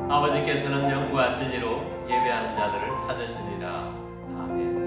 아버지께서는 영과 진리로 예배하는 자들을 찾으시니라. 아멘.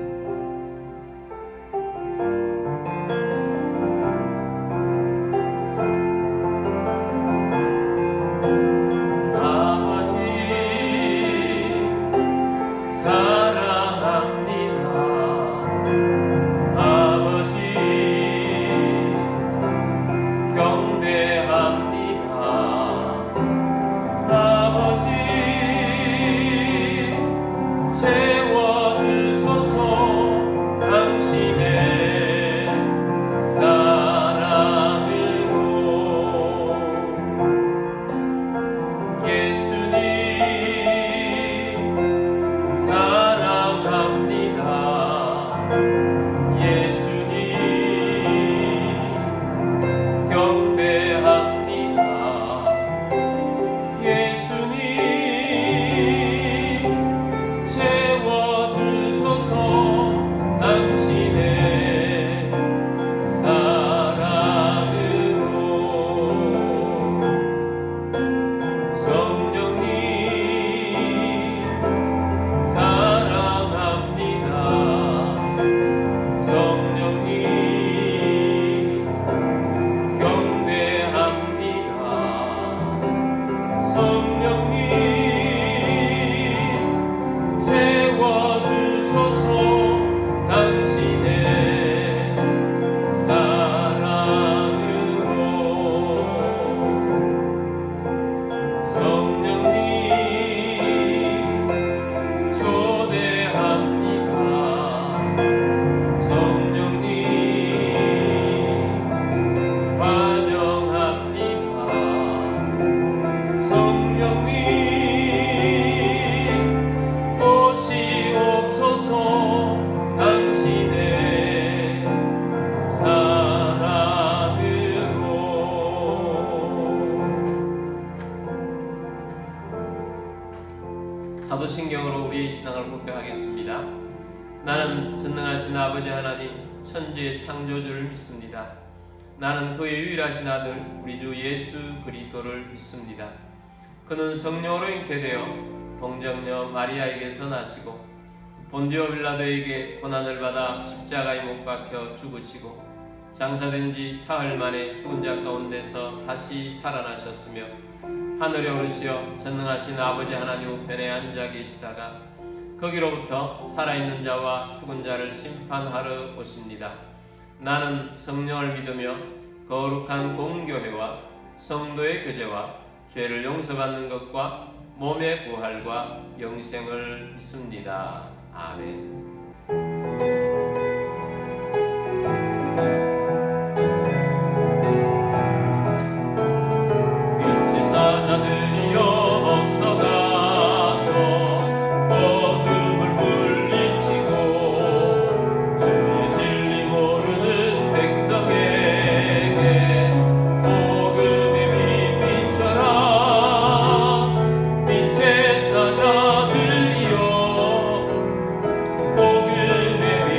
사도신경으로 우리의 신앙을 고백하겠습니다. 나는 전능하신 아버지 하나님 천지의 창조주를 믿습니다. 나는 그의 유일하신 아들 우리 주 예수 그리스도를 믿습니다. 그는 성령으로 잉태되어 동정녀 마리아에게서 나시고 본디오 빌라도에게 고난을 받아 십자가에 못 박혀 죽으시고 장사된 지 사흘 만에 죽은 자 가운데서 다시 살아나셨으며 하늘에 오르시어 전능하신 아버지 하나님 우편에 앉아 계시다가 거기로부터 살아있는 자와 죽은 자를 심판하러 오십니다. 나는 성령을 믿으며 거룩한 공교회와 성도의 교제와 죄를 용서받는 것과 몸의 부활과 영생을 믿습니다. 아멘. 복음의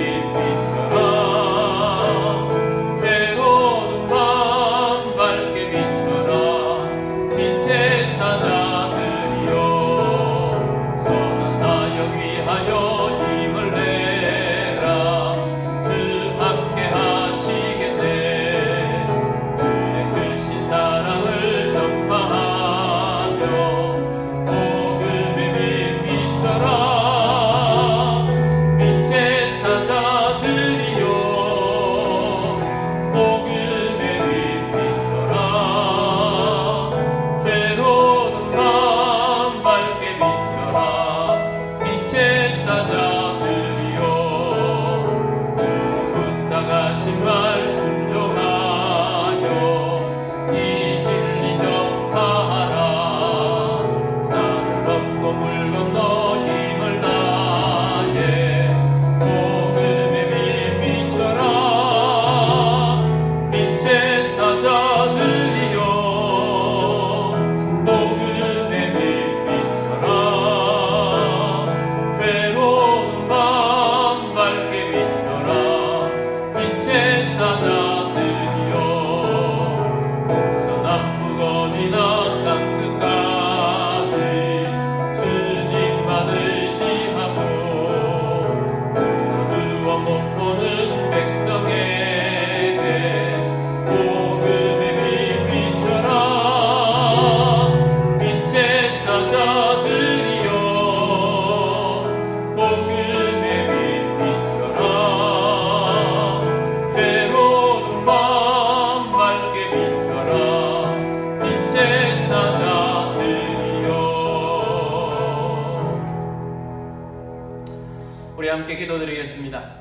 함께 기도드리겠습니다.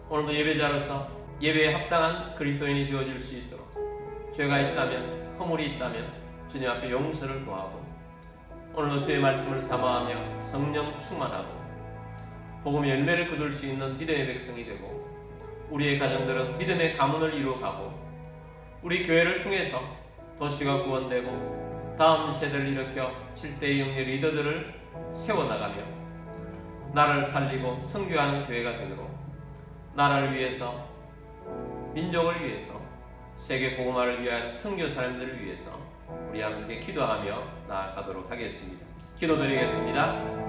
오늘도 예배자로서 예배에 합당한 그리스도인이 되어질 수 있도록 죄가 있다면, 허물이 있다면 주님 앞에 용서를 구하고 오늘도 주의 말씀을 사모하며 성령 충만하고 복음의 열매를 거둘 수 있는 믿음의 백성이 되고 우리의 가정들은 믿음의 가문을 이루어가고 우리 교회를 통해서 도시가 구원되고 다음 세대를 일으켜 7대 영의 리더들을 세워나가며 나라를 살리고 선교하는 교회가 되도록 나라를 위해서, 민족을 위해서, 세계 복음화를 위한 선교사님들을 위해서 우리 함께 기도하며 나아가도록 하겠습니다. 기도드리겠습니다.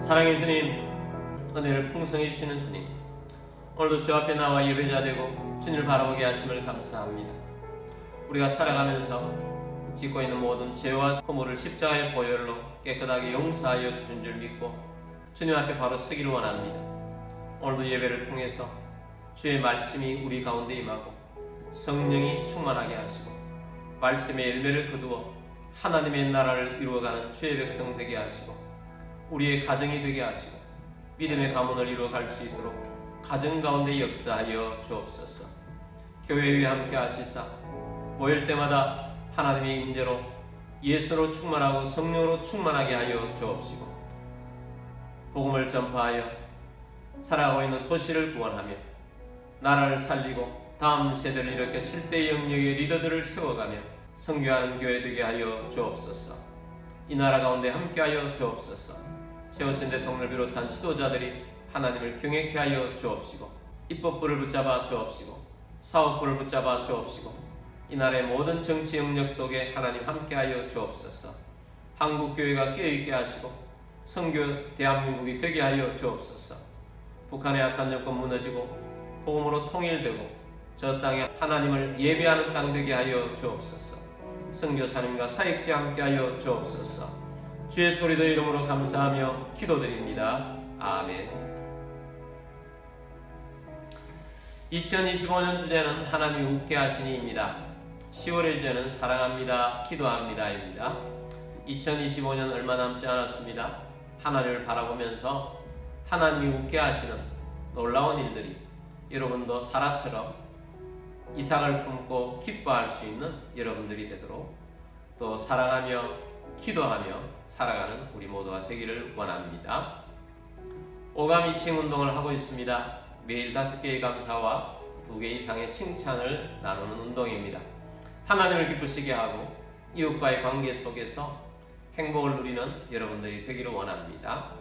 사랑의 주님, 은혜를 풍성히 주시는 주님, 오늘도 주 앞에 나와 예배자 되고 주님을 바라보게 하심을 감사합니다. 우리가 살아가면서 짓고 있는 모든 죄와 허물을 십자가의 보혈로 깨끗하게 용서하여 주신 줄 믿고 주님 앞에 바로 서기를 원합니다. 오늘도 예배를 통해서 주의 말씀이 우리 가운데 임하고 성령이 충만하게 하시고 말씀의 열매를 거두어 하나님의 나라를 이루어가는 주의 백성 되게 하시고 우리의 가정이 되게 하시고 믿음의 가문을 이루어갈 수 있도록 가정 가운데 역사하여 주옵소서. 교회 위에 함께 하시사 모일 때마다 하나님의 임재로 예수로 충만하고 성령으로 충만하게 하여 주옵시고 복음을 전파하여 살아가고 있는 도시를 구원하며 나라를 살리고 다음 세대를 일으켜 7대 영역의 리더들을 세워가며 선교하는 교회 되게 하여 주옵소서. 이 나라 가운데 함께하여 주옵소서. 세우신 대통령을 비롯한 지도자들이 하나님을 경외케 하여 주옵시고 입법부를 붙잡아 주옵시고 사업부를 붙잡아 주옵시고 이 나라의 모든 정치 영역 속에 하나님 함께하여 주옵소서. 한국교회가 깨어있게 하시고 선교 대한민국이 되게 하여 주옵소서. 북한의 악한 정권 무너지고 복음으로 통일되고 저 땅에 하나님을 예배하는 땅 되게 하여 주옵소서. 선교사님과 사역자 함께하여 주옵소서. 주의 소리도 이름으로 감사하며 기도드립니다. 아멘. 2025년 주제는 하나님이 웃게 하시니입니다. 10월의 주제는 사랑합니다, 기도합니다입니다. 2025년 얼마 남지 않았습니다. 하나님을 바라보면서 하나님이 웃게 하시는 놀라운 일들이 여러분도 사라처럼 이상을 품고 기뻐할 수 있는 여러분들이 되도록 또 사랑하며 기도하며 살아가는 우리 모두가 되기를 원합니다. 오감 이칭 운동을 하고 있습니다. 매일 5개의 감사와 2개 이상의 칭찬을 나누는 운동입니다. 하나님을 기쁘시게 하고 이웃과의 관계 속에서 행복을 누리는 여러분들이 되기를 원합니다.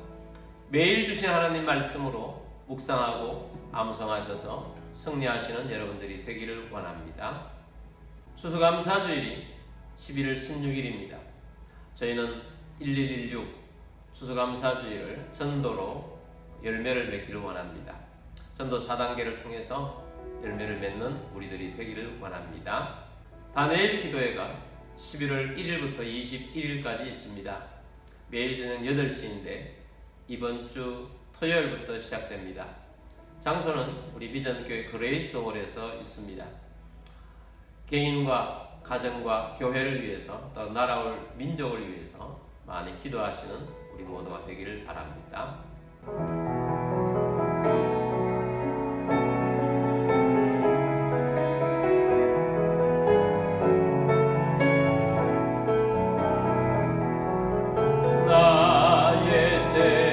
매일 주신 하나님 말씀으로 묵상하고 암송하셔서 승리하시는 여러분들이 되기를 원합니다. 추수감사주일이 11월 16일입니다. 저희는 1116 추수감사주일을 전도로 열매를 맺기를 원합니다. 전도 4단계를 통해서 열매를 맺는 우리들이 되기를 원합니다. 다니엘 기도회가 11월 1일부터 21일까지 있습니다. 매일 저녁 8시인데 이번 주 토요일부터 시작됩니다. 장소는 우리 비전교회 그레이스홀에서 있습니다. 개인과 가정과 교회를 위해서 또 나라와 민족을 위해서 많이 기도하시는 우리 모두가 되기를 바랍니다. 나의 새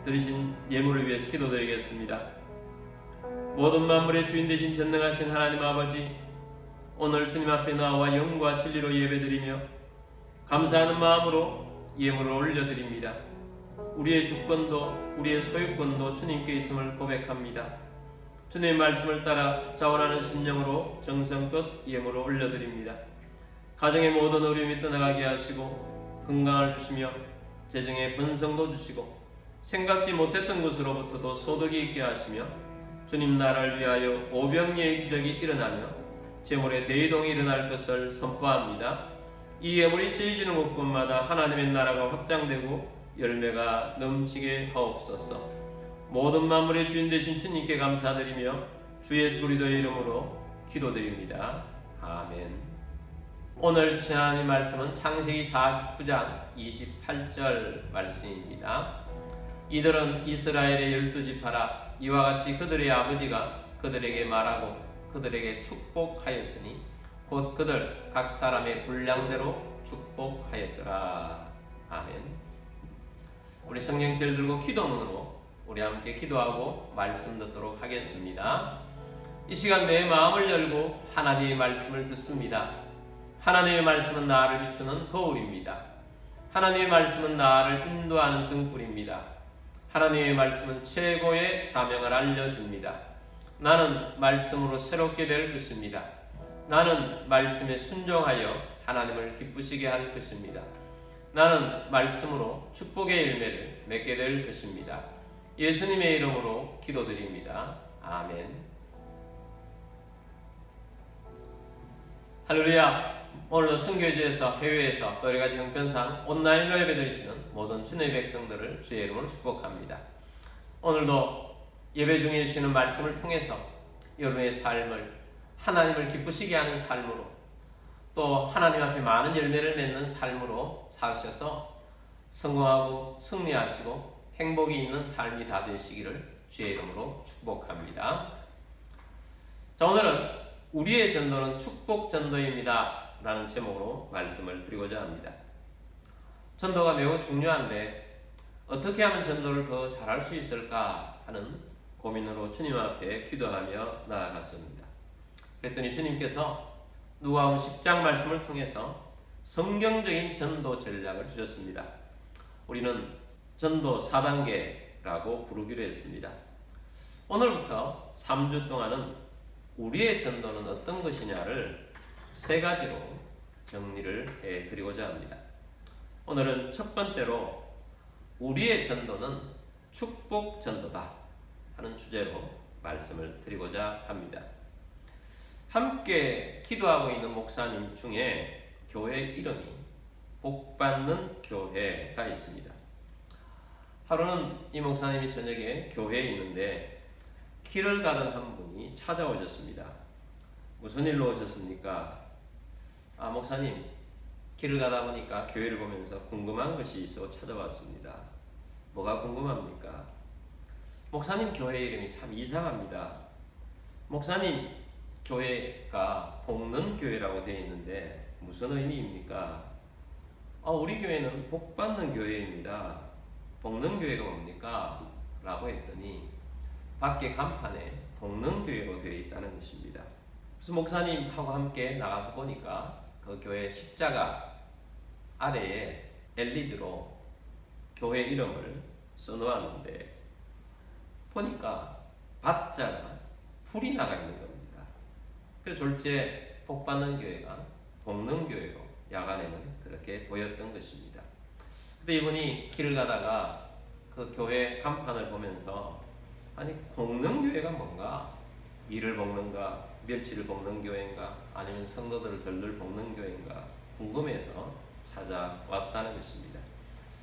드리신 예물을 위해서 기도드리겠습니다. 모든 만물의 주인 되신 전능하신 하나님 아버지, 오늘 주님 앞에 나와 영과 진리로 예배드리며 감사하는 마음으로 예물을 올려드립니다. 우리의 주권도 우리의 소유권도 주님께 있음을 고백합니다. 주님의 말씀을 따라 자원하는 심령으로 정성껏 예물을 올려드립니다. 가정의 모든 어려움이 떠나가게 하시고 건강을 주시며 재정의 번성도 주시고 생각지 못했던 것으로부터도 소득이 있게 하시며 주님 나라를 위하여 오병이의 기적이 일어나며 재물의 대이동이 일어날 것을 선포합니다. 이 예물이 쓰여지는 곳곳마다 하나님의 나라가 확장되고 열매가 넘치게 하옵소서. 모든 만물의 주인 되신 주님께 감사드리며 주 예수 그리스도의 이름으로 기도드립니다. 아멘. 오늘 주신 하나님 말씀은 창세기 49장 28절 말씀입니다. 이들은 이스라엘의 12지파라. 이와 같이 그들의 아버지가 그들에게 말하고 그들에게 축복하였으니 곧 그들 각 사람의 분량대로 축복하였더라. 아멘. 우리 성경책을 들고 기도문으로 우리 함께 기도하고 말씀 듣도록 하겠습니다. 이 시간 내 마음을 열고 하나님의 말씀을 듣습니다. 하나님의 말씀은 나를 비추는 거울입니다. 하나님의 말씀은 나를 인도하는 등불입니다. 하나님의 말씀은 최고의 사명을 알려줍니다. 나는 말씀으로 새롭게 될 것입니다. 나는 말씀에 순종하여 하나님을 기쁘시게 할 것입니다. 나는 말씀으로 축복의 열매를 맺게 될 것입니다. 예수님의 이름으로 기도드립니다. 아멘. 할렐루야. 오늘도 선교지에서 해외에서 또 여러가지 형편상 온라인으로 예배드리시는 모든 주님의 백성들을 주의 이름으로 축복합니다. 오늘도 예배 중에 주시는 말씀을 통해서 여러분의 삶을 하나님을 기쁘시게 하는 삶으로 또 하나님 앞에 많은 열매를 맺는 삶으로 사셔서 성공하고 승리하시고 행복이 있는 삶이 다 되시기를 주의 이름으로 축복합니다. 자, 오늘은 우리의 전도는 축복 전도입니다 라는 제목으로 말씀을 드리고자 합니다. 전도가 매우 중요한데 어떻게 하면 전도를 더 잘할 수 있을까 하는 고민으로 주님 앞에 기도하며 나아갔습니다. 그랬더니 주님께서 누가복음 10장 말씀을 통해서 성경적인 전도 전략을 주셨습니다. 우리는 전도 4단계라고 부르기로 했습니다. 오늘부터 3주 동안은 우리의 전도는 어떤 것이냐를 3가지로 정리를 해드리고자 합니다. 오늘은 첫 번째로 우리의 전도는 축복 전도다 하는 주제로 말씀을 드리고자 합니다. 함께 기도하고 있는 목사님 중에 교회 이름이 복받는 교회가 있습니다. 하루는 이 목사님이 저녁에 교회에 있는데 길을 가던 한 분이 찾아오셨습니다. 무슨 일로 오셨습니까? 목사님, 길을 가다 보니까 교회를 보면서 궁금한 것이 있어 찾아왔습니다. 뭐가 궁금합니까? 목사님 교회 이름이 참 이상합니다. 목사님 교회가 복는 교회라고 되어 있는데 무슨 의미입니까? 우리 교회는 복받는 교회입니다. 복는 교회가 뭡니까? 라고 했더니 밖에 간판에 복는 교회로 되어 있다는 것입니다. 그래서 목사님하고 함께 나가서 보니까 그 교회 십자가 아래에 LED로 교회 이름을 써놓았는데 보니까 밭자가 불이 나가 있는 겁니다. 그래서 졸지에 복받는 교회가 복는 교회로 야간에는 그렇게 보였던 것입니다. 근데 이분이 길을 가다가 그 교회 간판을 보면서 아니 복는 교회가 뭔가? 밀을 볶는가? 멸치를 볶는 교회인가? 아니면 성도들을 덜덜 볶는 교회인가? 궁금해서 찾아왔다는 것입니다.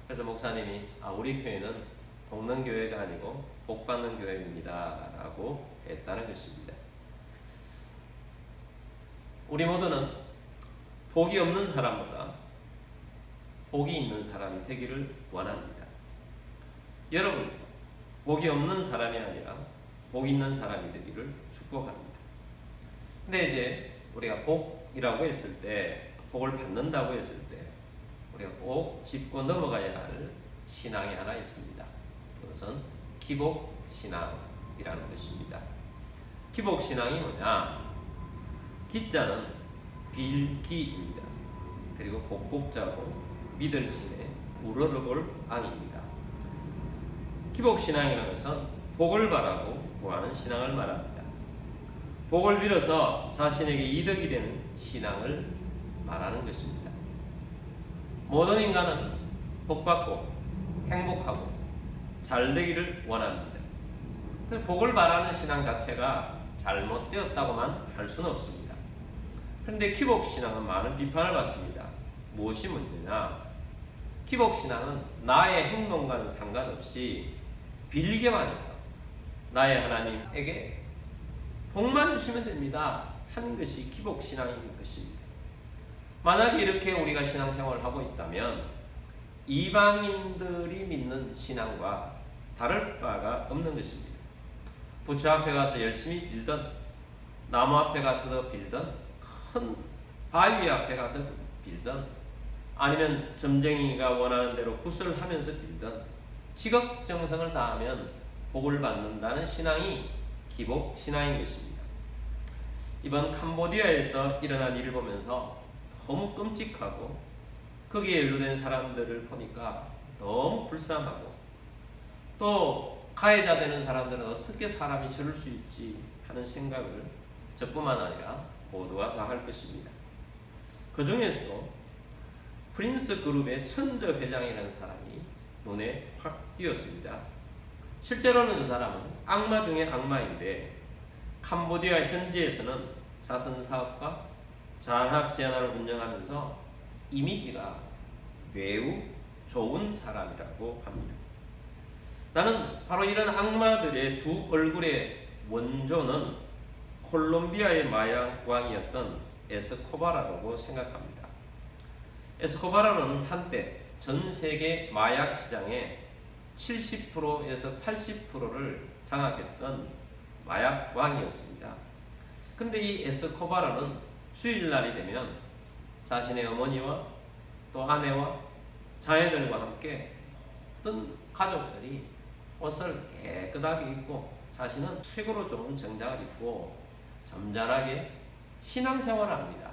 그래서 목사님이 우리 교회는 볶는 교회가 아니고 복받는 교회입니다 라고 했다는 것입니다. 우리 모두는 복이 없는 사람보다 복이 있는 사람이 되기를 원합니다. 여러분, 복이 없는 사람이 아니라 복 있는 사람이 되기를 축복합니다. 근데 이제 우리가 복이라고 했을 때, 복을 받는다고 했을 때 우리가 꼭 짚고 넘어가야 할 신앙이 하나 있습니다. 그것은 기복신앙이라는 것입니다. 기복신앙이 뭐냐? 기자는 빌기입니다. 그리고 복복자고 믿을 신의 우러러볼 앙입니다. 기복신앙이라는 것은 복을 바라고 구하는 신앙을 말합니다. 복을 빌어서 자신에게 이득이 되는 신앙을 말하는 것입니다. 모든 인간은 복받고 행복하고 잘되기를 원합니다. 복을 바라는 신앙 자체가 잘못되었다고만 할 수는 없습니다. 그런데 기복신앙은 많은 비판을 받습니다. 무엇이 문제냐? 기복신앙은 나의 행동과는 상관없이 빌게만 해서 나의 하나님에게 복만 주시면 됩니다 하는 것이 기복신앙인 것입니다. 만약에 이렇게 우리가 신앙생활을 하고 있다면 이방인들이 믿는 신앙과 다를 바가 없는 것입니다. 부처 앞에 가서 열심히 빌던, 나무 앞에 가서 빌던, 큰 바위 앞에 가서 빌던, 아니면 점쟁이가 원하는 대로 굿을 하면서 빌던, 지극정성을 다하면 복을 받는다는 신앙이 기복신앙인 것입니다. 이번 캄보디아에서 일어난 일을 보면서 너무 끔찍하고 거기에 연루된 사람들을 보니까 너무 불쌍하고, 또 가해자 되는 사람들은 어떻게 사람이 저럴 수 있지 하는 생각을 저뿐만 아니라 모두가 다 할 것입니다. 그 중에서도 프린스 그룹의 천저 회장이라는 사람이 눈에 확 띄었습니다. 실제로는 그 사람은 악마 중에 악마인데 캄보디아 현지에서는 자선사업과 장학재단을 운영하면서 이미지가 매우 좋은 사람이라고 합니다. 나는 바로 이런 악마들의 두 얼굴의 원조는 콜롬비아의 마약왕이었던 에스코바라라고 생각합니다. 에스코바라는 한때 전 세계 마약 시장의 70%에서 80%를 장악했던 마약왕이었습니다. 그런데 이 에스코바라는 주일날이 되면 자신의 어머니와 또 아내와 자녀들과 함께 모든 가족들이 옷을 깨끗하게 입고 자신은 최고로 좋은 정장을 입고 점잖하게 신앙생활을 합니다.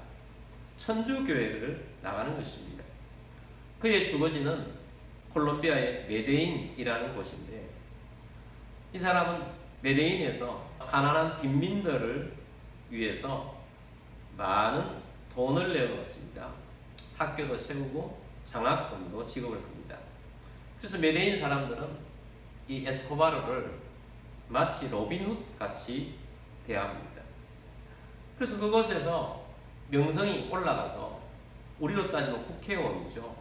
천주교회를 나가는 것입니다. 그의 주거지는 콜롬비아의 메데인이라는 곳인데, 이 사람은 메데인에서 가난한 빈민들을 위해서 많은 돈을 내어놓습니다. 학교도 세우고 장학금도 지급을 합니다. 그래서 메데인 사람들은 이 에스코바르를 마치 로빈훗 같이 대합니다. 그래서 그곳에서 명성이 올라가서, 우리로 따지면 국회의원이죠,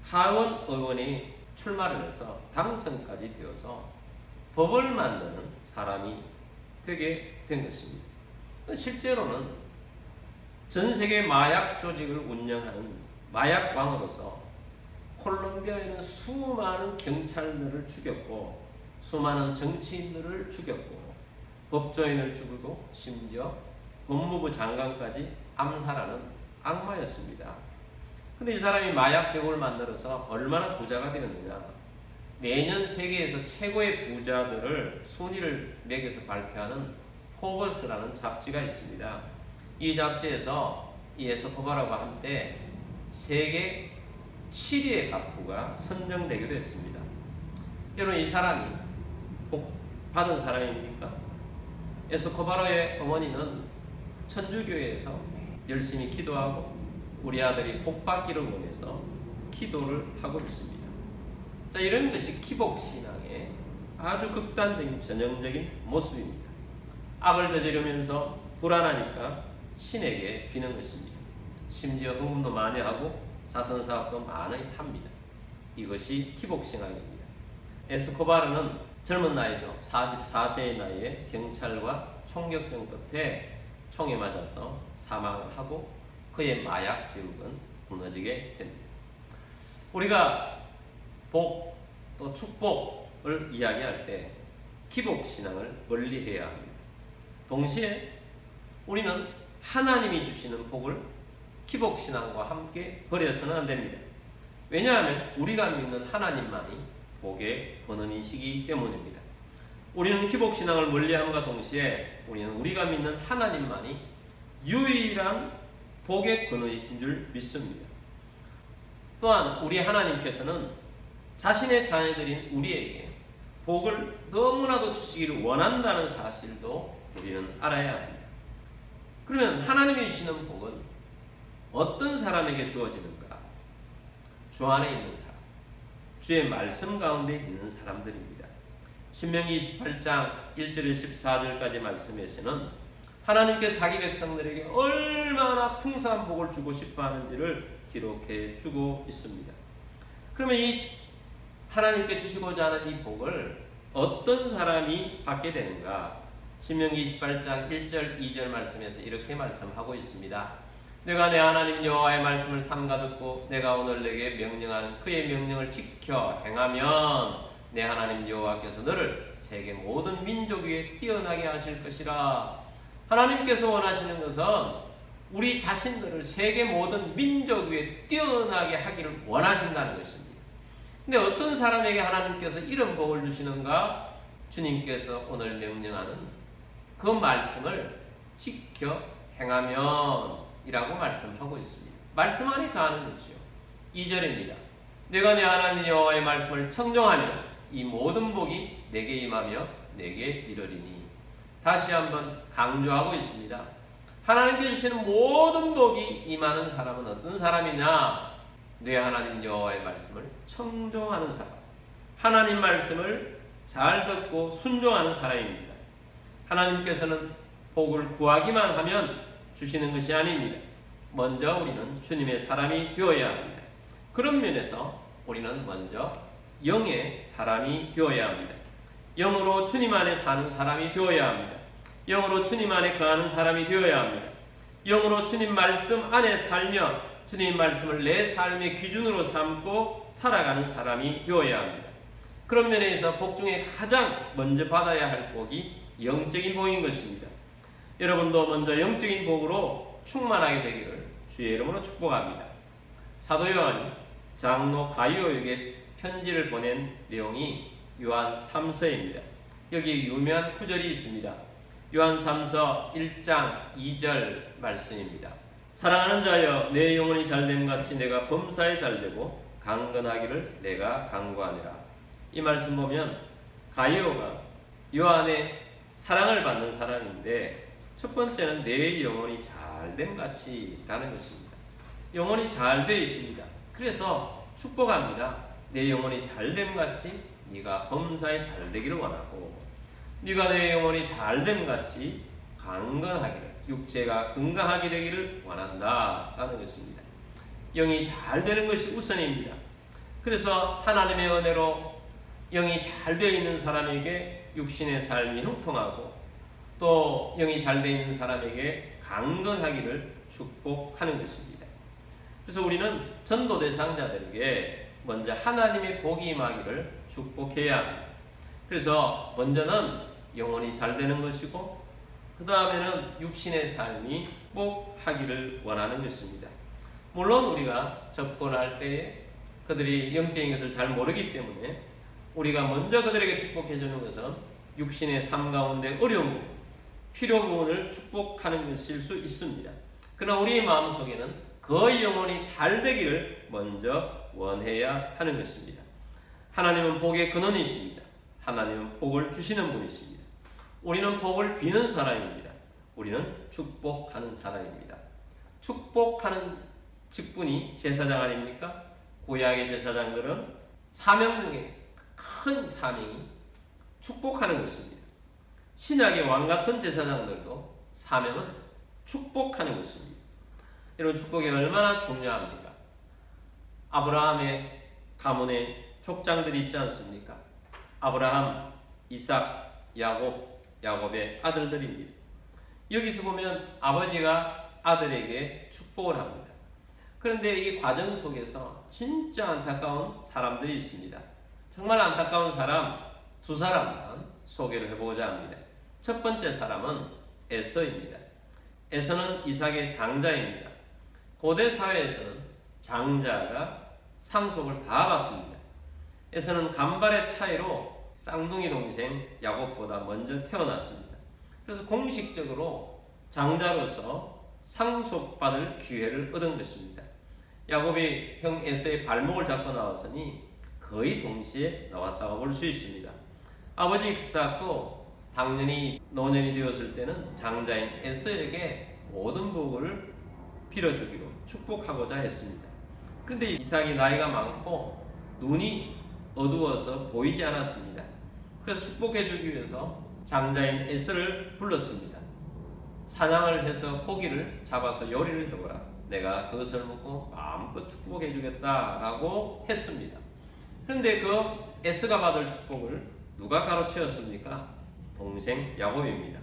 하원 의원이 출마를 해서 당선까지 되어서 법을 만드는 사람이 되게 된 것입니다. 실제로는 전 세계 마약 조직을 운영하는 마약왕으로서 콜롬비아에는 수많은 경찰들을 죽였고, 수많은 정치인들을 죽였고, 법조인을 죽이고, 심지어 법무부 장관까지 암살하는 악마였습니다. 근데 이 사람이 마약 제국을 만들어서 얼마나 부자가 되었느냐? 매년 세계에서 최고의 부자들을 순위를 매겨서 발표하는 포버스라는 잡지가 있습니다. 이 잡지에서 이 에스코바라와 함께 세계 7위의 갑부가 선정되기도 했습니다. 여러분, 이 사람이 복 받은 사람입니까? 에스코바라의 어머니는 천주교회에서 열심히 기도하고 우리 아들이 복 받기를 원해서 기도를 하고 있습니다. 자, 이런 것이 기복신앙의 아주 극단적인 전형적인 모습입니다. 악을 저지르면서 불안하니까 신에게 비는 것입니다. 심지어 헌금도 많이 하고 자선사업도 많이 합니다. 이것이 기복신앙입니다. 에스코바르는 젊은 나이죠. 44세의 나이에 경찰과 총격전 끝에 총에 맞아서 사망을 하고 그의 마약 제국은 무너지게 됩니다. 우리가 복 또 축복을 이야기할 때 기복신앙을 멀리해야 합니다. 동시에 우리는 하나님이 주시는 복을 기복신앙과 함께 버려서는 안 됩니다. 왜냐하면 우리가 믿는 하나님만이 복의 근원이시기 때문입니다. 우리는 기복신앙을 멀리함과 동시에 우리는 우리가 믿는 하나님만이 유일한 복의 근원이신 줄 믿습니다. 또한 우리 하나님께서는 자신의 자녀들인 우리에게 복을 너무나도 주시기를 원한다는 사실도 우리는 알아야 합니다. 그러면 하나님이 주시는 복은 어떤 사람에게 주어지는가? 주 안에 있는 사람, 주의 말씀 가운데 있는 사람들입니다. 신명기 28장 1절에서 14절까지 말씀에서는 하나님께 자기 백성들에게 얼마나 풍성한 복을 주고 싶어 하는지를 기록해 주고 있습니다. 그러면 이 하나님께 주시고자 하는 이 복을 어떤 사람이 받게 되는가? 신명기 28장 1절 2절 말씀에서 이렇게 말씀하고 있습니다. 내가 내 하나님 여호와의 말씀을 삼가 듣고 내가 오늘 내게 명령한 그의 명령을 지켜 행하면 내 하나님 여호와께서 너를 세계 모든 민족 위에 뛰어나게 하실 것이라. 하나님께서 원하시는 것은 우리 자신들을 세계 모든 민족 위에 뛰어나게 하기를 원하신다는 것입니다. 근데 어떤 사람에게 하나님께서 이런 복을 주시는가? 주님께서 오늘 명령하는 그 말씀을 지켜 행하면 이라고 말씀하고 있습니다. 말씀 안에 가는 것이요. 2절입니다. 내가 내 하나님 여호와의 말씀을 청종하면 이 모든 복이 내게 임하며 내게 이르리니. 다시 한번 강조하고 있습니다. 하나님께 주시는 모든 복이 임하는 사람은 어떤 사람이냐? 내 하나님 여호와의 말씀을 청종하는 사람, 하나님 말씀을 잘 듣고 순종하는 사람입니다. 하나님께서는 복을 구하기만 하면 주시는 것이 아닙니다. 먼저 우리는 주님의 사람이 되어야 합니다. 그런 면에서 우리는 먼저 영의 사람이 되어야 합니다. 영으로 주님 안에 사는 사람이 되어야 합니다. 영으로 주님 안에 거하는 사람이 되어야 합니다. 영으로 주님 말씀 안에 살며 주님 말씀을 내 삶의 기준으로 삼고 살아가는 사람이 되어야 합니다. 그런 면에서 복 중에 가장 먼저 받아야 할 복이 영적인 복인 것입니다. 여러분도 먼저 영적인 복으로 충만하게 되기를 주의 이름으로 축복합니다. 사도 요한이 장로 가이오에게 편지를 보낸 내용이 요한 3서입니다. 여기 유명한 구절이 있습니다. 요한 3서 1장 2절 말씀입니다. 사랑하는 자여 내 영혼이 잘됨 같이 내가 범사에 잘되고 강건하기를 내가 간구하니라. 이 말씀 보면 가이오가 요한의 사랑을 받는 사람인데 첫 번째는 내 영혼이 잘됨 같이 라는 것입니다. 영혼이 잘 되어 있습니다. 그래서 축복합니다. 내 영혼이 잘됨 같이 네가 범사에 잘되기를 원하고 네가 내 영혼이 잘됨 같이 강건하기를 육체가 건강하게 되기를 원한다 라는 것입니다. 영이 잘 되는 것이 우선입니다. 그래서 하나님의 은혜로 영이 잘 되어 있는 사람에게 육신의 삶이 형통하고 또 영이 잘 되어 있는 사람에게 강건하기를 축복하는 것입니다. 그래서 우리는 전도 대상자들에게 먼저 하나님의 복이 임하기를 축복해야 합니다. 그래서 먼저는 영혼이 잘 되는 것이고 그 다음에는 육신의 삶이 복하기를 원하는 것입니다. 물론 우리가 접근할 때에 그들이 영적인 것을 잘 모르기 때문에 우리가 먼저 그들에게 축복해 주는 것은 육신의 삶 가운데 어려운 부분, 필요 부분을 축복하는 것일 수 있습니다. 그러나 우리의 마음속에는 그 영혼이 잘 되기를 먼저 원해야 하는 것입니다. 하나님은 복의 근원이십니다. 하나님은 복을 주시는 분이십니다. 우리는 복을 비는 사람입니다. 우리는 축복하는 사람입니다. 축복하는 직분이 제사장 아닙니까? 구약의 제사장들은 사명 중에 큰 사명이 축복하는 것입니다. 신약의 왕같은 제사장들도 사명은 축복하는 것입니다. 이런 축복이 얼마나 중요합니까? 아브라함의 가문에 족장들이 있지 않습니까? 아브라함, 이삭, 야곱의 아들들입니다. 여기서 보면 아버지가 아들에게 축복을 합니다. 그런데 이 과정 속에서 진짜 안타까운 사람들이 있습니다. 정말 안타까운 사람 두 사람만 소개를 해보고자 합니다. 첫 번째 사람은 에서입니다. 에서는 이삭의 장자입니다. 고대 사회에서는 장자가 상속을 다 받습니다. 에서는 간발의 차이로 쌍둥이 동생 야곱보다 먼저 태어났습니다. 그래서 공식적으로 장자로서 상속받을 기회를 얻은 것입니다. 야곱이 형 에서의 발목을 잡고 나왔으니 거의 동시에 나왔다고 볼 수 있습니다. 아버지 이삭도 당연히 노년이 되었을 때는 장자인 에서에게 모든 복을 빌어주기로 축복하고자 했습니다. 그런데 이삭이 나이가 많고 눈이 어두워서 보이지 않았습니다. 그래서 축복해주기 위해서 장자인 에서를 불렀습니다. 사냥을 해서 고기를 잡아서 요리를 해보라. 내가 그것을 먹고 마음껏 축복해주겠다라고 했습니다. 그런데 그 에서가 받을 축복을 누가 가로채었습니까? 동생 야곱입니다.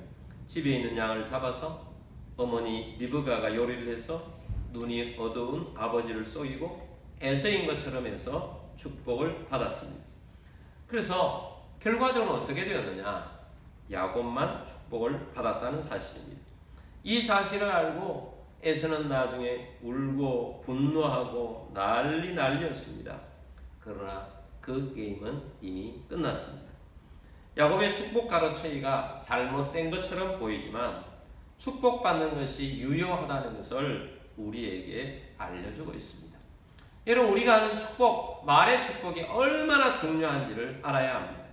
집에 있는 양을 잡아서 어머니 리브가가 요리를 해서 눈이 어두운 아버지를 쏘이고 에서인 것처럼 해서 축복을 받았습니다. 그래서 결과적으로 어떻게 되었느냐? 야곱만 축복을 받았다는 사실입니다. 이 사실을 알고 에서는 나중에 울고 분노하고 난리였습니다. 그러나 그 게임은 이미 끝났습니다. 야곱의 축복 가로채기가 잘못된 것처럼 보이지만 축복받는 것이 유효하다는 것을 우리에게 알려주고 있습니다. 여러분, 우리가 하는 축복, 말의 축복이 얼마나 중요한지를 알아야 합니다.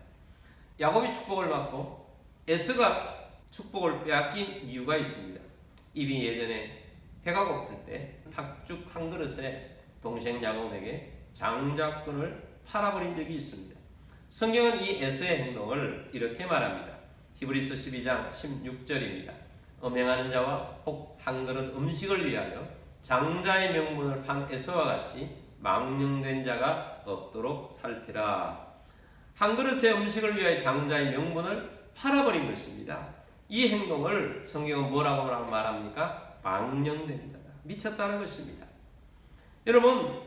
야곱이 축복을 받고 에서가 축복을 빼앗긴 이유가 있습니다. 이미 예전에 배가 고플 때 팥죽 한 그릇에 동생 야곱에게 장자권을 팔아버린 적이 있습니다. 성경은 이 에서의 행동을 이렇게 말합니다. 히브리서 12장 16절입니다. 음행하는 자와 혹 한 그릇 음식을 위하여 장자의 명분을 판 에서와 같이 망령된 자가 없도록 살피라. 한 그릇의 음식을 위하여 장자의 명분을 팔아버린 것입니다. 이 행동을 성경은 뭐라고 말합니까? 망령된 자다. 미쳤다는 것입니다. 여러분,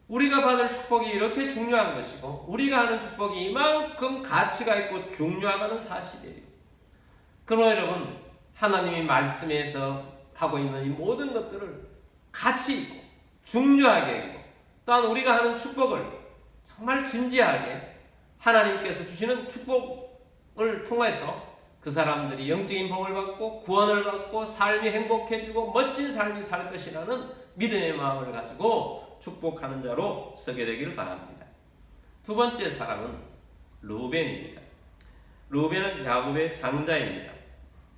우리가 받을 축복이 이렇게 중요한 것이고 우리가 하는 축복이 이만큼 가치가 있고 중요하다는 사실이에요. 그러나 여러분, 하나님이 말씀에서 하고 있는 이 모든 것들을 가치 있고 중요하게 하고 또한 우리가 하는 축복을 정말 진지하게 하나님께서 주시는 축복을 통해서 그 사람들이 영적인 복을 받고 구원을 받고 삶이 행복해지고 멋진 삶이 살 것이라는 믿음의 마음을 가지고 축복하는 자로 서게 되기를 바랍니다. 두 번째 사람은 르우벤입니다. 르우벤은 야곱의 장자입니다.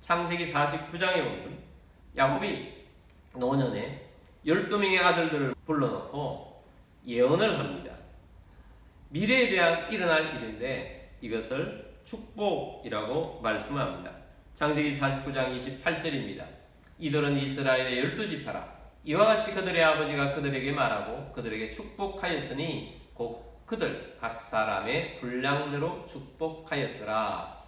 창세기 49장에 보면 야곱이 노년에 12명의 아들들을 불러놓고 예언을 합니다. 미래에 대한 일어날 일인데 이것을 축복이라고 말씀합니다. 창세기 49장 28절입니다. 이들은 이스라엘의 12지파라. 이와 같이 그들의 아버지가 그들에게 말하고 그들에게 축복하였으니 곧 그들 각 사람의 분량대로 축복하였더라.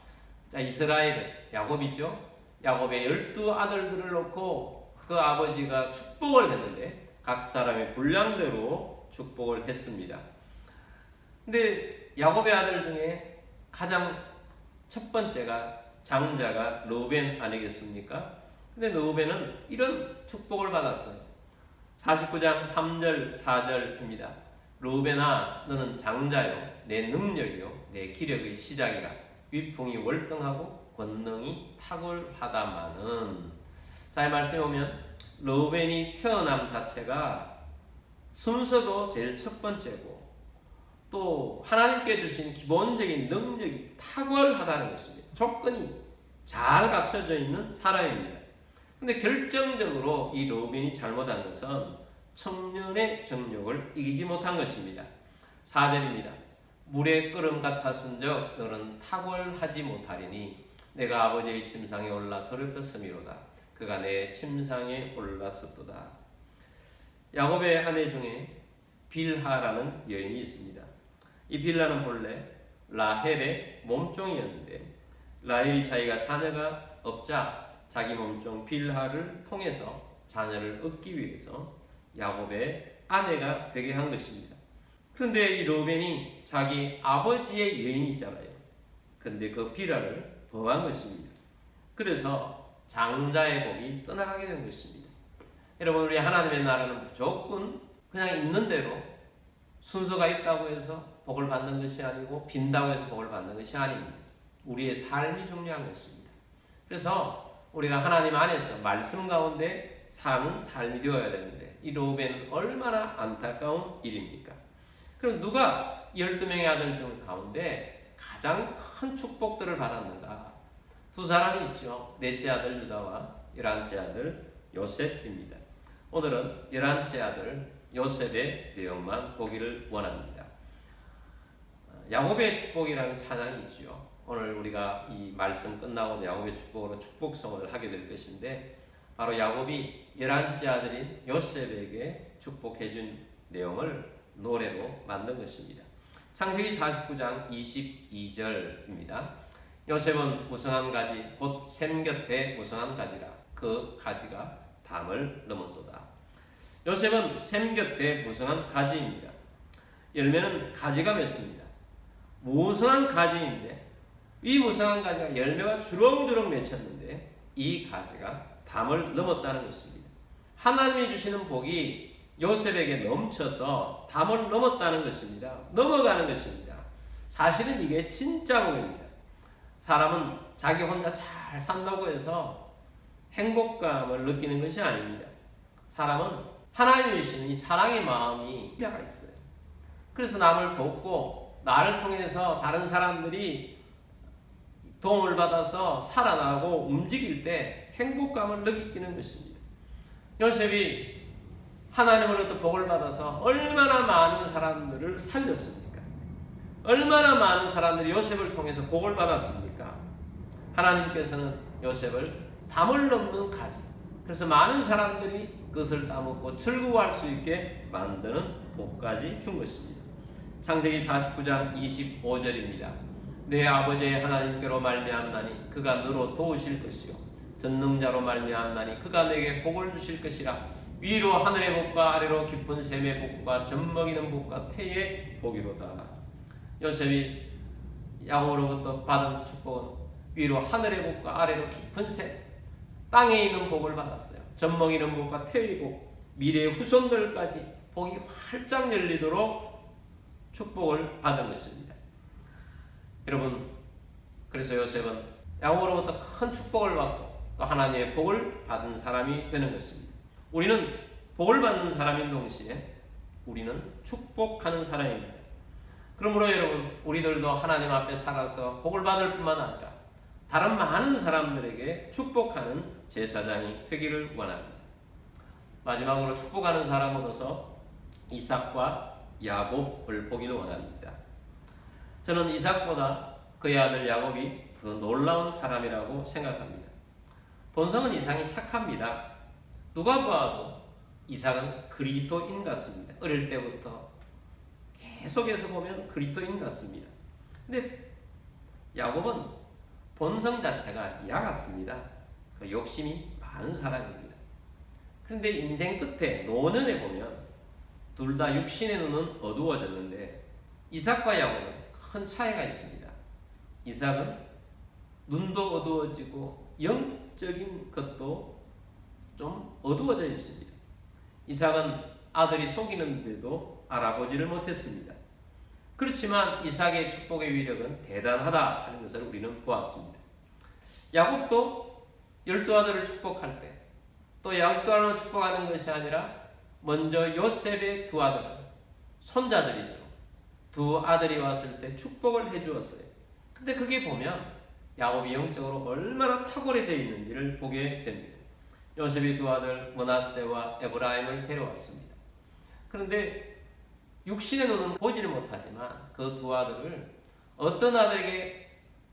자, 이스라엘 야곱이죠. 야곱의 12아들들을 놓고 그 아버지가 축복을 했는데 각 사람의 분량대로 축복을 했습니다. 근데 야곱의 아들 중에 가장 첫 번째가 장자가 르우벤 아니겠습니까? 근데 르우벤은 이런 축복을 받았어요. 49장 3절 4절입니다. 르우벤아, 너는 장자요 내 능력이요 내 기력의 시작이라. 위풍이 월등하고 권능이 탁월하다마는. 자, 이 말씀에 보면 르우벤이 태어남 자체가 순서도 제일 첫 번째고 또 하나님께 주신 기본적인 능력이 탁월하다는 것입니다. 조건이 잘 갖춰져 있는 사람입니다. 근데 결정적으로 이 르우벤이 잘못한 것은 청년의 정욕을 이기지 못한 것입니다. 4절입니다. 물의 끓음 같았은즉 너는 탁월하지 못하리니 내가 아버지의 침상에 올라 더럽혔음이로다. 그가 내 침상에 올랐었도다. 야곱의 아내 중에 빌하라는 여인이 있습니다. 이 빌하는 본래 라헬의 몸종이었는데 라헬이 자기가 자녀가 없자 자기 몸종 빌하를 통해서 자녀를 얻기 위해서 야곱의 아내가 되게 한 것입니다. 그런데 이 르우벤이 자기 아버지의 여인이 있잖아요. 그런데 그 빌하를 범한 것입니다. 그래서 장자의 복이 떠나가게 된 것입니다. 여러분, 우리 하나님의 나라는 무조건 그냥 있는 대로 순서가 있다고 해서 복을 받는 것이 아니고 빈다고 해서 복을 받는 것이 아닙니다. 우리의 삶이 중요한 것입니다. 그래서 우리가 하나님 안에서 말씀 가운데 사는 삶이 되어야 되는데 이 르우벤은 얼마나 안타까운 일입니까? 그럼 누가 12명의 아들 중 가운데 가장 큰 축복들을 받았는가? 두 사람이 있죠. 넷째 아들 유다와 11째 아들 요셉입니다. 오늘은 11째 아들 요셉의 내용만 보기를 원합니다. 야곱의 축복이라는 찬양이 있죠. 오늘 우리가 이 말씀 끝나고 야곱의 축복으로 축복성을 하게 될 것인데 바로 야곱이 11째 아들인 요셉에게 축복해 준 내용을 노래로 만든 것입니다. 창세기 49장 22절입니다. 요셉은 무성한 가지 곧 샘 곁에 무성한 가지라 그 가지가 담을 넘었도다. 요셉은 샘 곁에 무성한 가지입니다. 열매는 가지가 맺습니다. 무성한 가지인데 이 무성한 가지가 열매가 주렁주렁 맺혔는데 이 가지가 담을 넘었다는 것입니다. 하나님이 주시는 복이 요셉에게 넘쳐서 담을 넘었다는 것입니다. 넘어가는 것입니다. 사실은 이게 진짜 복입니다. 사람은 자기 혼자 잘 산다고 해서 행복감을 느끼는 것이 아닙니다. 사람은 하나님이 주시는 이 사랑의 마음이 자가 있어요. 그래서 남을 돕고 나를 통해서 다른 사람들이 도움을 받아서 살아나고 움직일 때 행복감을 느끼는 것입니다. 요셉이 하나님으로부터 복을 받아서 얼마나 많은 사람들을 살렸습니까? 얼마나 많은 사람들이 요셉을 통해서 복을 받았습니까? 하나님께서는 요셉을 담을 넘는 가지, 그래서 많은 사람들이 그것을 따먹고 즐거워할 수 있게 만드는 복까지 준 것입니다. 창세기 49장 25절입니다. 내 아버지의 하나님께로 말미암나니 그가 너로 도우실 것이요 전능자로 말미암나니 그가 내게 복을 주실 것이라. 위로 하늘의 복과 아래로 깊은 샘의 복과 젖먹이는 복과 태의 복이로다. 요셉이 야곱으로부터 받은 축복은 위로 하늘의 복과 아래로 깊은 샘, 땅에 있는 복을 받았어요. 젖먹이는 복과 태의 복, 미래의 후손들까지 복이 활짝 열리도록 축복을 받은 것입니다. 여러분, 그래서 요셉은 야곱으로부터 큰 축복을 받고 또 하나님의 복을 받은 사람이 되는 것입니다. 우리는 복을 받는 사람인 동시에 우리는 축복하는 사람입니다. 그러므로 여러분, 우리들도 하나님 앞에 살아서 복을 받을 뿐만 아니라 다른 많은 사람들에게 축복하는 제사장이 되기를 원합니다. 마지막으로 축복하는 사람으로서 이삭과 야곱을 보기를 원합니다. 저는 이삭보다 그의 아들 야곱이 더 놀라운 사람이라고 생각합니다. 본성은 이삭이 착합니다. 누가 봐도 이삭은 그리스도인 같습니다. 어릴 때부터 계속해서 보면 그리스도인 같습니다. 근데 야곱은 본성 자체가 야 같습니다. 그 욕심이 많은 사람입니다. 그런데 인생 끝에 노년에 보면 둘 다 육신의 눈은 어두워졌는데 이삭과 야곱은 큰 차이가 있습니다. 이삭은 눈도 어두워지고 영적인 것도 좀 어두워져 있습니다. 이삭은 아들이 속이는데도 알아보지를 못했습니다. 그렇지만 이삭의 축복의 위력은 대단하다 하는 것을 우리는 보았습니다. 야곱도 12아들을 축복할 때 또 12아들을 축복하는 것이 아니라 먼저 요셉의 두 아들, 손자들이죠. 두 아들이 왔을 때 축복을 해주었어요. 근데 그게 보면 야곱이 영적으로 얼마나 탁월해져 있는지를 보게 됩니다. 요셉이 두 아들 므낫세와 에브라임을 데려왔습니다. 그런데 육신의 눈은 보지를 못하지만 그 두 아들을 어떤 아들에게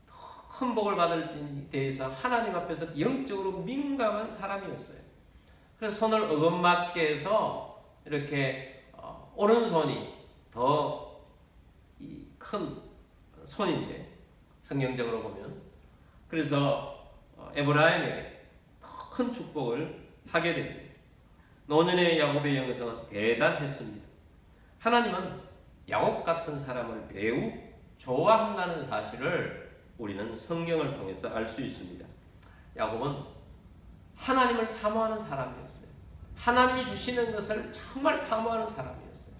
더 큰 복을 받을지에 대해서 하나님 앞에서 영적으로 민감한 사람이었어요. 그래서 손을 어긋맞게 해서 이렇게 오른손이 더 큰 손인데 성경적으로 보면 그래서 에브라임에게 더 큰 축복을 하게 됩니다. 노년의 야곱의 영성은 대단했습니다. 하나님은 야곱 같은 사람을 매우 좋아한다는 사실을 우리는 성경을 통해서 알 수 있습니다. 야곱은 하나님을 사모하는 사람이었어요. 하나님이 주시는 것을 정말 사모하는 사람이었어요.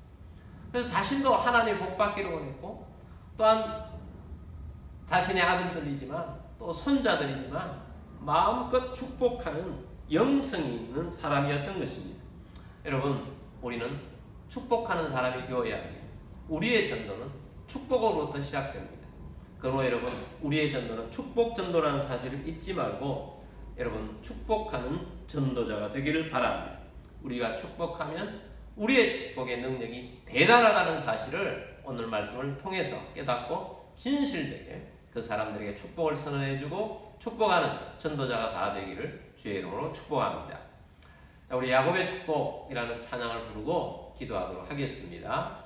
그래서 자신도 하나님 복 받기를 원했고, 또한 자신의 아들들이지만 또 손자들이지만 마음껏 축복하는 영성이 있는 사람이었던 것입니다. 여러분, 우리는 축복하는 사람이 되어야 합니다. 우리의 전도는 축복으로부터 시작됩니다. 그러므로 여러분, 우리의 전도는 축복 전도라는 사실을 잊지 말고 여러분, 축복하는 전도자가 되기를 바랍니다. 우리가 축복하면 우리의 축복의 능력이 대단하다는 사실을 오늘 말씀을 통해서 깨닫고 진실되게 그 사람들에게 축복을 선언해주고 축복하는 전도자가 다 되기를 주의 이름으로 축복합니다. 자, 우리 야곱의 축복이라는 찬양을 부르고 기도하도록 하겠습니다.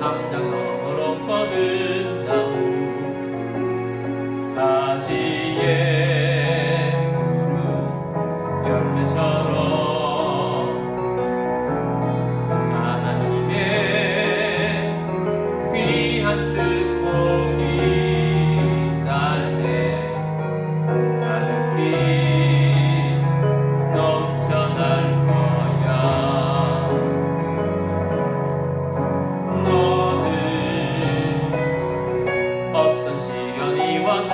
담장 너머로 뻗은 나무 가지에 푸른 열매처럼 하나님의 귀한 축복이 쌀 때 가득히 넘쳐날 거야. 너는 어떤 시련이 와도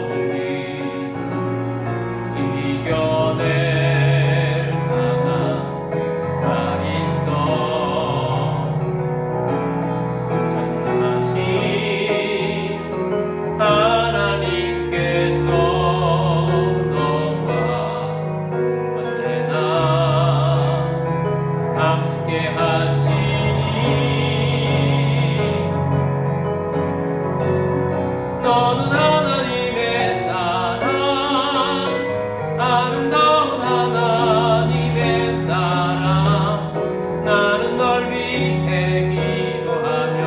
능히 이겨낼 강한 날 있어. 전능하신 하나님께서 너와 언제나 함께 하시니 너는 하나님의 사랑, 아름다운 하나님의 사랑. 나는 널 위해 기도하며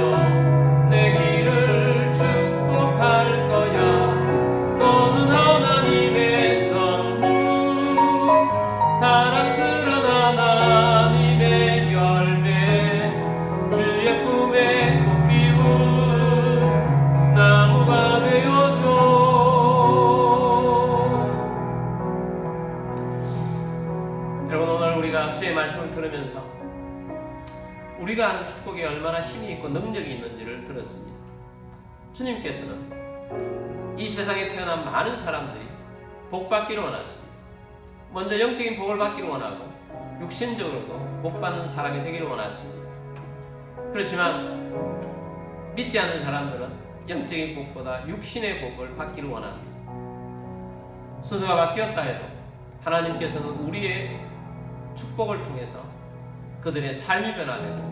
내 길을 축복할 거야. 너는 하나님의 선물, 사랑스런 하나님의 열매, 주의 품에 꽃 피운 나무가 되어줘. 여러분, 오늘 우리가 주의 말씀을 들으면서 우리가 아는 축복이 얼마나 힘이 있고 능력이 있는지를 들었습니다. 주님께서는 이 세상에 태어난 많은 사람들이 복 받기를 원하십니다. 먼저 영적인 복을 받기를 원하고 육신적으로도 복 받는 사람이 되기를 원하십니다. 그렇지만 믿지 않는 사람들은 영적인 복보다 육신의 복을 받기를 원합니다. 순서가 바뀌었다 해도 하나님께서는 우리의 축복을 통해서 그들의 삶이 변화되고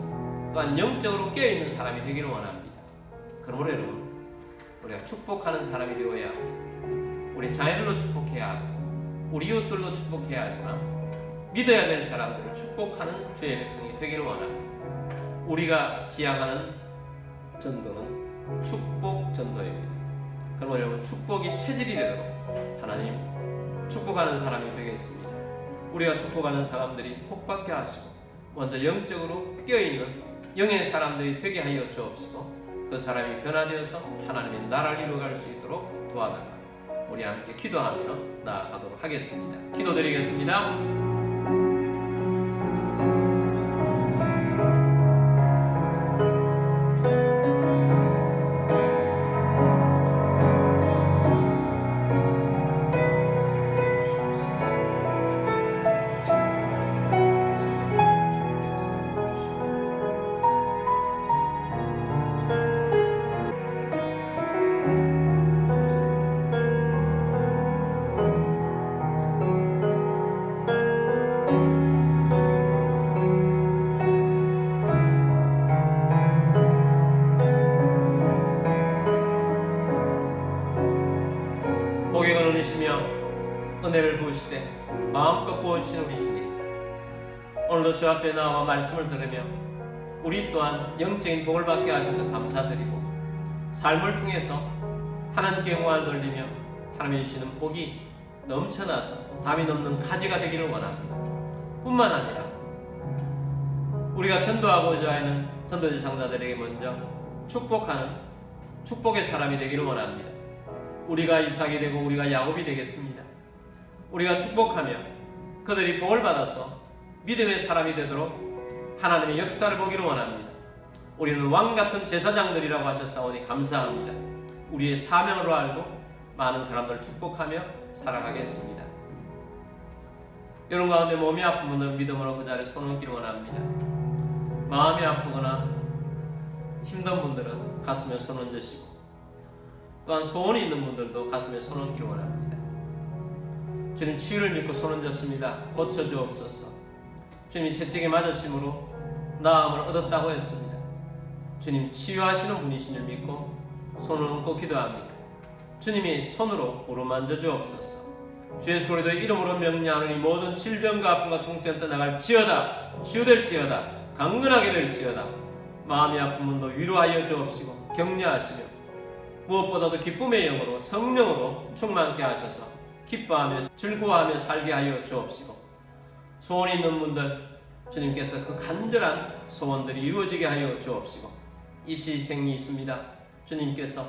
또한 영적으로 깨어있는 사람이 되기를 원합니다. 그러므로 여러분, 우리가 축복하는 사람이 되어야 하고 우리 자녀들로 축복해야 하고 우리 이웃들로 축복해야 하지만 믿어야 될 사람들을 축복하는 주의 백성이 되기를 원합니다. 우리가 지향하는 전도는 축복 전도입니다. 그러므로 여러분, 축복이 체질이 되도록 하나님 축복하는 사람이 되겠습니다. 우리가 축복하는 사람들이 복받게 하시고 먼저 영적으로 깨어있는 영의 사람들이 되게 하여 주옵시고 그 사람이 변화되어서 하나님의 나라를 이루어갈 수 있도록 도와달라. 우리 함께 기도하며 나아가도록 하겠습니다. 기도드리겠습니다. 복의 근원이시며 은혜를 부으시되 마음껏 부어주신 우리 주님, 오늘도 주 앞에 나와 말씀을 들으며 우리 또한 영적인 복을 받게 하셔서 감사드리고 삶을 통해서 하나님께 영광을 돌리며 하나님이 주시는 복이 넘쳐나서 담이 넘는 가지가 되기를 원합니다. 뿐만 아니라 우리가 전도하고자 하는 전도자 장자들에게 먼저 축복하는 축복의 사람이 되기를 원합니다. 우리가 이삭이 되고 우리가 야곱이 되겠습니다. 우리가 축복하며 그들이 복을 받아서 믿음의 사람이 되도록 하나님의 역사를 보기를 원합니다. 우리는 왕같은 제사장들이라고 하셨사오니 감사합니다. 우리의 사명으로 알고 많은 사람들을 축복하며 살아가겠습니다. 이런 가운데 몸이 아픈 분들은 믿음으로 그 자리에 손 얹기를 원합니다. 마음이 아프거나 힘든 분들은 가슴에 손 얹으시고, 또한 소원이 있는 분들도 가슴에 손 얹기를 원합니다. 주님, 치유를 믿고 손 얹었습니다. 고쳐주옵소서. 주님이 채찍에 맞으심으로 나음을 얻었다고 했습니다. 주님, 치유하시는 분이신 줄 믿고 손을 얹고 기도합니다. 주님이 손으로 어루만져 주옵소서. 주 예수 그리스도의 이름으로 명령하노니 모든 질병과 아픔과 통증 떠나갈지어다. 치유될지어다. 강건하게 될지어다. 마음이 아픈 분도 위로하여 주옵시고 격려하시며 무엇보다도 기쁨의 영으로 성령으로 충만케 하셔서 기뻐하며 즐거워하며 살게 하여 주옵시고, 소원이 있는 분들 주님께서 그 간절한 소원들이 이루어지게 하여 주옵시고, 입시생이 있습니다. 주님께서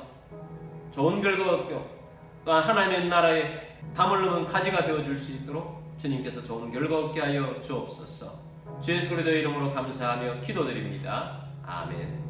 좋은 결과 얻고 또한 하나님의 나라에 담을 넘은 가지가 되어줄 수 있도록 주님께서 좋은 결과 얻게 하여 주옵소서. 주 예수 그리스도의 이름으로 감사하며 기도드립니다. 아멘.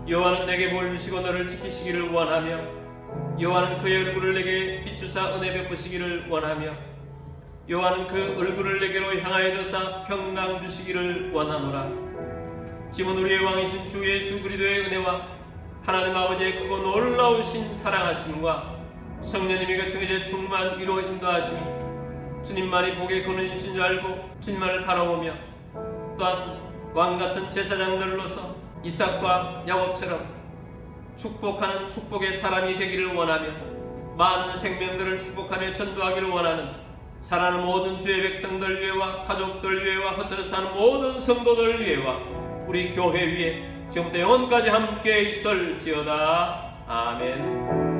여호와는 내게 뭘 주시고 너를 지키시기를 원하며, 여호와는 그의 얼굴을 내게 비추사 은혜 베푸시기를 원하며, 여호와는 그 얼굴을 내게로 향하여 드사 평강 주시기를 원하노라. 지금 우리의 왕이신 주 예수 그리스도의 은혜와 하나님 아버지의 크고 놀라우신 사랑하심과 성령님의 교통의 충만 위로 인도하심이 주님만이 복의 근원이신 줄 알고 주님만을 바라보며 또한 왕같은 제사장들로서 이삭과 야곱처럼 축복하는 축복의 사람이 되기를 원하며 많은 생명들을 축복하며 전도하기를 원하는 사랑하는 모든 주의 백성들 위해와 가족들 위해와 흩어져 사는 모든 성도들 위해와 우리 교회 위에 지금부터 영원까지 함께 있을지어다. 아멘.